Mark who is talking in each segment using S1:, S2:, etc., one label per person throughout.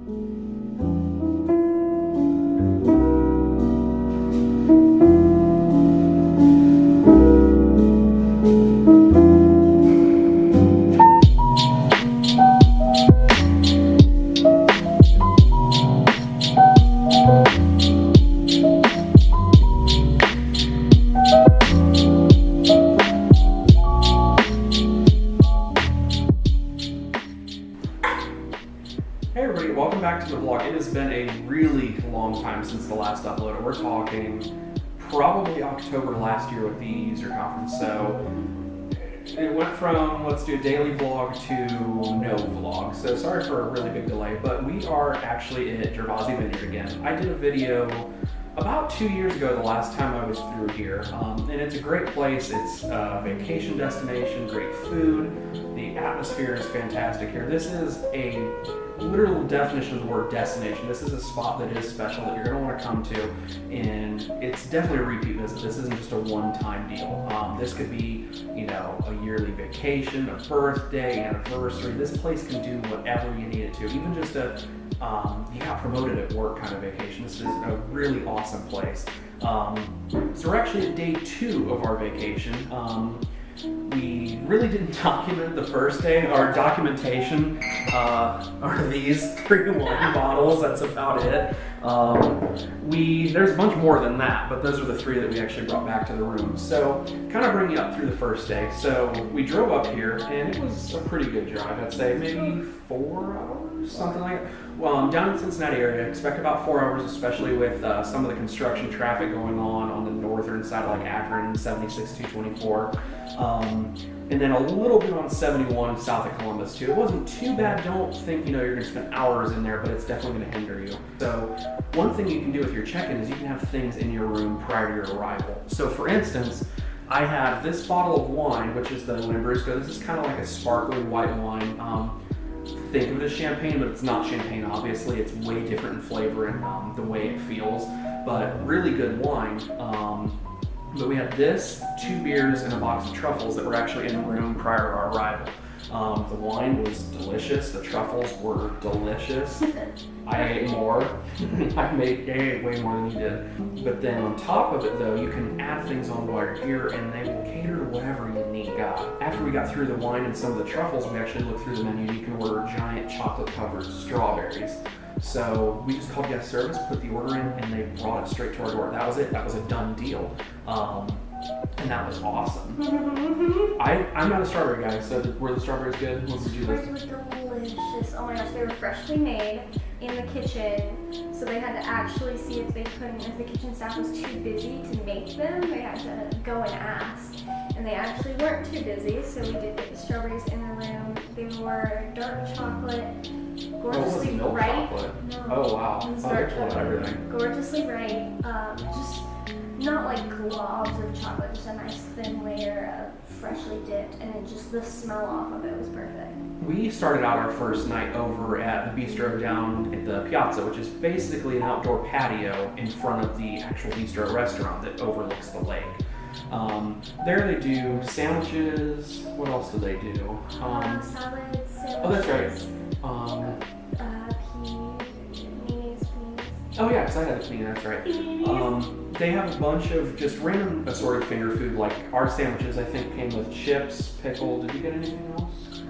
S1: Hey everybody, welcome back to the vlog. It has been a really long time since the last upload. We're talking probably October last year with the user conference. So it went from let's do a daily vlog to no vlog. So sorry for a really big delay, but we are actually at Gervasi Vineyard again. I did a video about 2 years ago, the last time I was through here, and it's a great place. It's a vacation destination, great food. The atmosphere is fantastic here. This is a literal definition of the word destination. This is a spot that is special that you're going to want to come to, and it's definitely a repeat visit. This isn't just a one-time deal. This could be, you know, a yearly vacation, a birthday, anniversary. This place can do whatever you need it to, even just a you got promoted at work kind of vacation. This is a really awesome place. So we're actually at day 2 of our vacation. We really didn't document the first day. Our documentation are these 3 wine bottles. That's about it. There's a bunch more than that, but those are the 3 that we actually brought back to the room. So kind of bring you up through the first day. So we drove up here, and it was a pretty good drive. I'd say maybe 4 hours, something like that. Well, I'm down in Cincinnati area. Expect about 4 hours, especially with some of the construction traffic going on the northern side of like Akron, 76-224. And then a little bit on 71 south of Columbus too. It wasn't too bad. Don't think you're going to spend hours in there, but it's definitely going to hinder you. So one thing you can do with your check-in is you can have things in your room prior to your arrival. So for instance, I have this bottle of wine, which is the Lambrusco. This is kind of like a sparkling white wine. Think of it as champagne, but it's not champagne, obviously. It's way different in flavor and the way it feels, but really good wine. But we had this, 2 beers, and a box of truffles that were actually in the room prior to our arrival. The wine was delicious. The truffles were delicious. I ate more. I ate way more than you did. But then on top of it, though, you can add things on while you're here, and they will cater to whatever you need. After we got through the wine and some of the truffles, we actually looked through the menu. You can order giant chocolate-covered strawberries. So we just called guest service, put the order in, and they brought it straight to our door. That was it. That was a done deal. And that was awesome. I'm not a strawberry guy, so were the strawberries good? What did you like?
S2: Strawberries were delicious. Oh my gosh, they were freshly made in the kitchen. So they had to actually see if the kitchen staff was too busy to make them, they had to go and ask. And they actually weren't too busy, so we did get the strawberries in the room. They were dark chocolate, gorgeously bright.
S1: No. Oh wow.
S2: It was
S1: dark chocolate, everything.
S2: Gorgeously bright. Just not like globs of chocolate, just a nice thin layer of freshly dipped, and then just the smell off of it was perfect.
S1: We started out our first night over at the Bistro down at the Piazza, which is basically an outdoor patio in front of the actual Bistro restaurant that overlooks the lake. There they do sandwiches. What else do they do?
S2: Salads, sandwiches.
S1: Oh, that's right.
S2: Peas.
S1: Oh yeah, because I had a panini, that's right. They have a bunch of just random assorted finger food, like our sandwiches I think came with chips, pickle. Did you get anything else?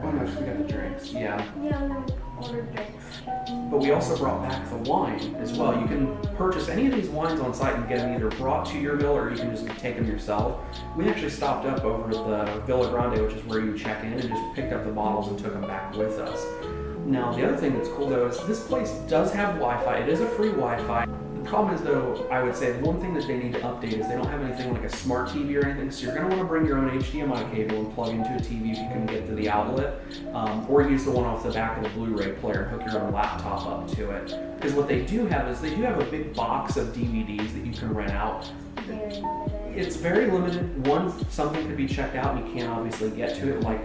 S1: Oh no, we got the drinks, yeah.
S2: Yeah, and then we ordered drinks.
S1: But we also brought back the wine as well. You can purchase any of these wines on site and get them either brought to your villa or you can just take them yourself. We actually stopped up over at the Villa Grande, which is where you check in, and just picked up the bottles and took them back with us. Now, the other thing that's cool though is this place does have Wi-Fi. It is a free Wi-Fi. The problem is though, I would say the one thing that they need to update is they don't have anything like a smart TV or anything, so you're going to want to bring your own HDMI cable and plug into a TV if you can get to the outlet, or use the one off the back of the Blu-ray player and hook your own laptop up to it. Because what they do have is they do have a big box of DVDs that you can rent out. It's very limited. Something could be checked out and you can't obviously get to it, like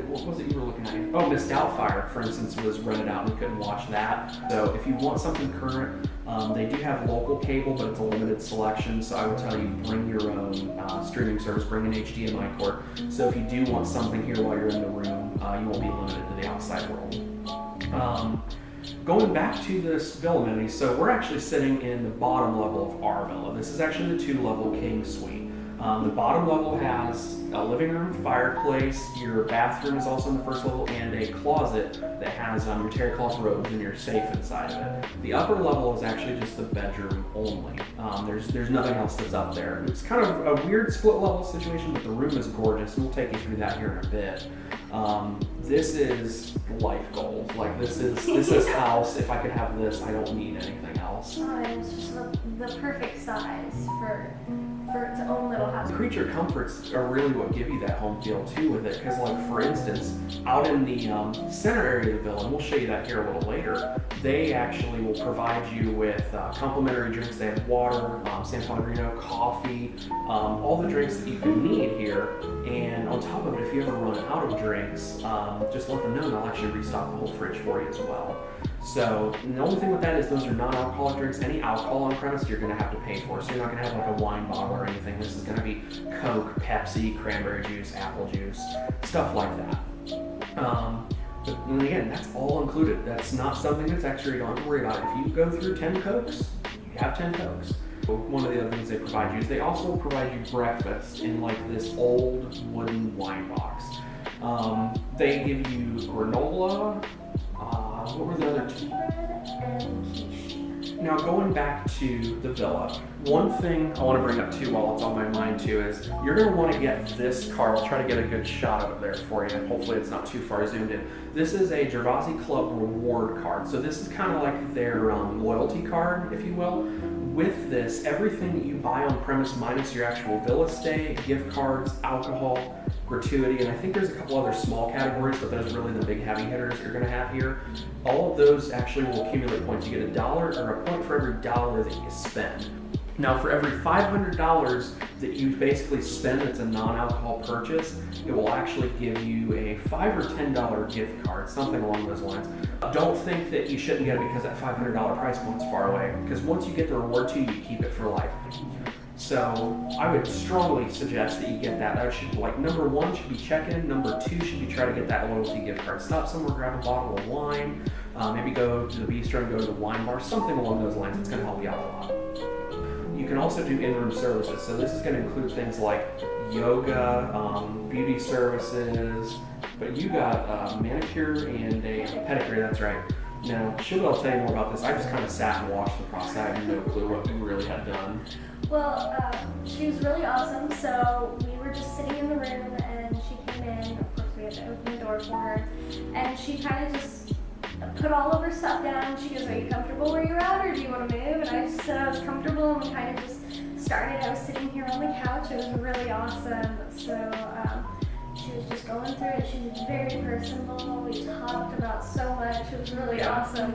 S1: what was it you were looking at? Oh, Miss Doubtfire, for instance, was rented out and you couldn't watch that. So if you want something current, they do have local cable, but it's a limited selection, so I would tell you bring your own streaming service, bring an HDMI cord. So if you do want something here while you're in the room, you won't be limited to the outside world. Going back to this villa amenities, so we're actually sitting in the bottom level of our villa. This is actually the 2-level king suite. The bottom level has a living room, fireplace, your bathroom is also in the first level, and a closet that has your terry cloth robes and your safe inside of it. The upper level is actually just the bedroom only. There's nothing else that's up there. It's kind of a weird split level situation, but the room is gorgeous, and we'll take you through that here in a bit. This is life goals. Like this is house. If I could have this, I don't need anything else.
S2: Oh, it's just the perfect size for its own little house.
S1: Creature comforts are really what give you that home feel too with it, because like for instance, out in the center area of the villa, and we'll show you that here a little later, they actually will provide you with complimentary drinks. They have water, San Pellegrino, coffee, all the drinks that you could need here. And on top of it, if you ever run out of drinks, just let them know and they'll actually restock the whole fridge for you as well. So the only thing with that is those are non-alcoholic drinks. Any alcohol on premise you're going to have to pay for. So you're not going to have like a wine bottle or anything. This is going to be Coke, Pepsi, cranberry juice, apple juice, stuff like that. But again, that's all included. That's not something that's extra. You don't have to worry about it. If you go through 10 Cokes, you have 10 Cokes. One of the other things they provide you is they also provide you breakfast in like this old wooden wine box. They give you granola. What were the other two? Now going back to the villa, one thing I want to bring up too while it's on my mind too is you're going to want to get this card. I'll try to get a good shot of it there for you. Hopefully it's not too far zoomed in. This is a Gervasi Club reward card. So this is kind of like their loyalty card, if you will. With this, everything that you buy on premise minus your actual villa stay, gift cards, alcohol, gratuity, and I think there's a couple other small categories, but those are really the big heavy hitters you're going to have here. All of those actually will accumulate points. You get $1 or a point for every dollar that you spend. Now for every $500 that you basically spend that's a non-alcohol purchase, it will actually give you a $5 or $10 gift card, something along those lines. Don't think that you shouldn't get it because that $500 price point's far away, because once you get the reward too, you keep it for life. So I would strongly suggest that you get that. That should, like, number 1 should be check-in. Number 2 should be try to get that loyalty gift card. Stop somewhere, grab a bottle of wine, maybe go to the bistro and go to the wine bar, something along those lines. It's going to help you out a lot. You can also do in-room services. So this is going to include things like yoga, beauty services, but you got a manicure and a pedicure, that's right. Now, I'll tell you more about this. I just kind of sat and watched the process. I had no clue what we really had done.
S2: Well, she was really awesome. So we were just sitting in the room and she came in. Of course, we had to open the door for her. And she kind of just put all of her stuff down. She goes, "Are you comfortable where you're at, or do you want to move?" And I just said I was comfortable, and we kind of just started. I was sitting here on the couch. It was really awesome. So she was just going through it. She was very personable. We talked about so much. It was really awesome.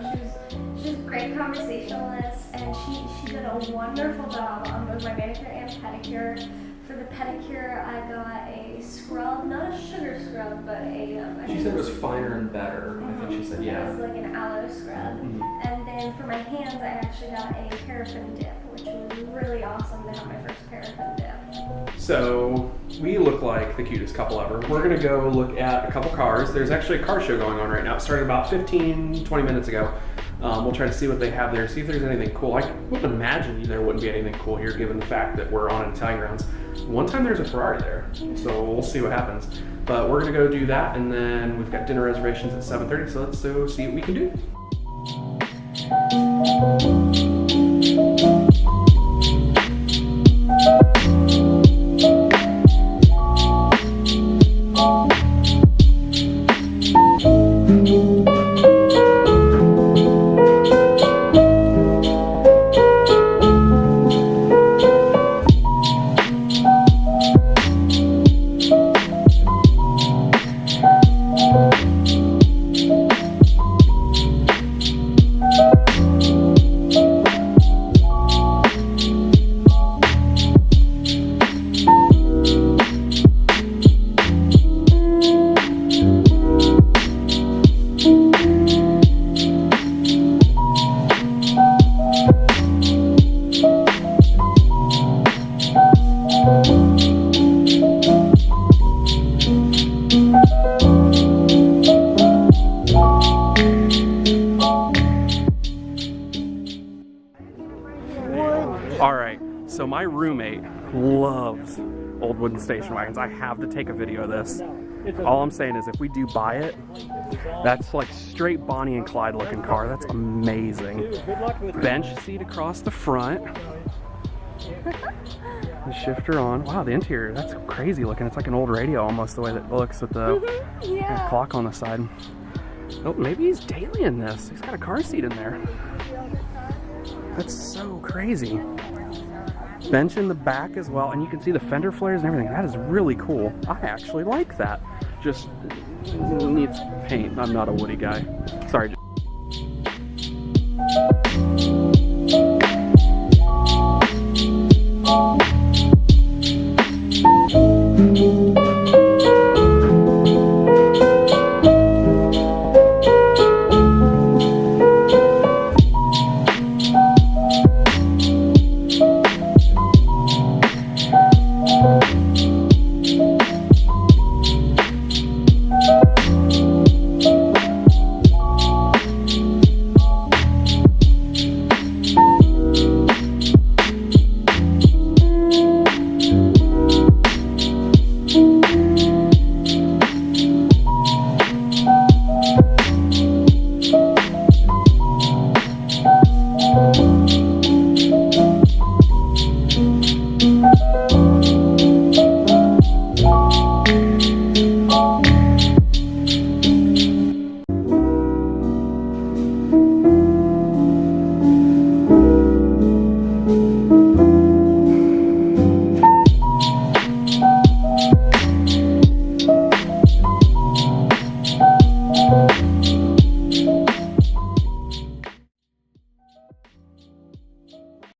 S2: She was a great conversationalist, and she did a wonderful job on both my manicure and pedicure. For the pedicure, I got a scrub, not a sugar scrub, but a...
S1: She said it was finer and better. I think she said, yeah.
S2: It was like an aloe scrub. And then for my hands, I actually got a paraffin dip, which was really awesome to have my first paraffin dip.
S1: So we look like the cutest couple ever. We're going to go look at a couple cars. There's actually a car show going on right now. It started about 15, 20 minutes ago. We'll try to see what they have there, see if there's anything cool. I wouldn't imagine there wouldn't be anything cool here given the fact that we're on Italian grounds. One time there's a Ferrari there, so we'll see what happens. But we're going to go do that, and then we've got dinner reservations at 7:30, so let's go see what we can do. roommate loves old wooden station wagons. I have to take a video of this. All I'm saying is if we do buy it, that's like straight Bonnie and Clyde looking car. That's amazing. Bench seat across the front. The shifter on. Wow, the interior, that's crazy looking. It's like an old radio almost, the way that it looks with the clock on the side. Oh, maybe he's daily in this. He's got a car seat in there. That's so crazy. Bench in the back as well, and you can see the fender flares and everything. That is really cool. I actually like that. Just needs paint. I'm not a woody guy. Sorry,